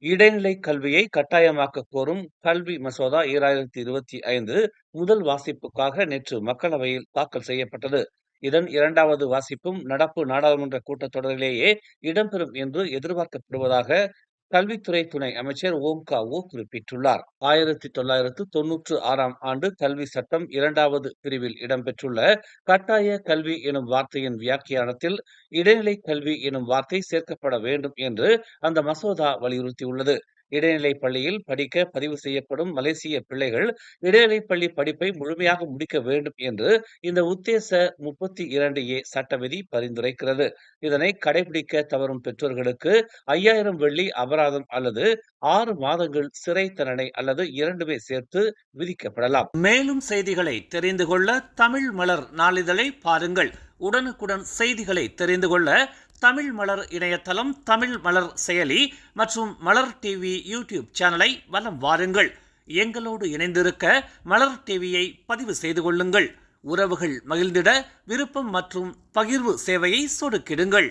இடைநிலை கல்வியை கட்டாயமாக்க கோரும் கல்வி மசோதா 2025 முதல் வாசிப்புக்காக நேற்று மக்களவையில் தாக்கல் செய்யப்பட்டது. இதன் இரண்டாவது வாசிப்பும் நடப்பு நாடாளுமன்ற கூட்டத்தொடரிலேயே இடம்பெறும் என்று எதிர்பார்க்கப்படுவதாக கல்வித்துறை துணை அமைச்சர் ஓம் காவோ குறிப்பிட்டுள்ளார். 1996ஆம் ஆண்டு கல்வி சட்டம் 2வது பிரிவில் இடம்பெற்றுள்ள கட்டாய கல்வி எனும் வார்த்தையின் வியாக்கியானத்தில் இடைநிலை கல்வி எனும் வார்த்தை சேர்க்கப்பட வேண்டும் என்று அந்த மசோதா வலியுறுத்தியுள்ளது. இடைநிலை பள்ளியில் படிக்க பதிவு செய்யப்படும் மலேசிய பிள்ளைகள் இடைநிலை பள்ளி படிப்பை முழுமையாக முடிக்க வேண்டும் என்று இந்த உத்தேச 32A சட்ட விதி பரிந்துரைக்கிறது. இதனை கடைபிடிக்க தவறும் பெற்றோர்களுக்கு 5000 வெள்ளி அபராதம் அல்லது 6 மாதங்கள் சிறை தண்டனை அல்லது இரண்டுமே சேர்த்து விதிக்கப்படலாம். மேலும் செய்திகளை தெரிந்து கொள்ள தமிழ் மலர் நாளிதழை பாருங்கள். உடனுக்குடன் செய்திகளை தெரிந்து கொள்ள தமிழ் மலர் இணையதளம், தமிழ் மலர் செயலி மற்றும் மலர் டிவி யூடியூப் சேனலை வலம் வாருங்கள். எங்களோடு இணைந்திருக்க மலர் டிவியை பதிவு செய்து கொள்ளுங்கள். உறவுகள் மகிழ்ந்திட விருப்பம் மற்றும் பகிர்வு சேவையை சொடுக்கிடுங்கள்.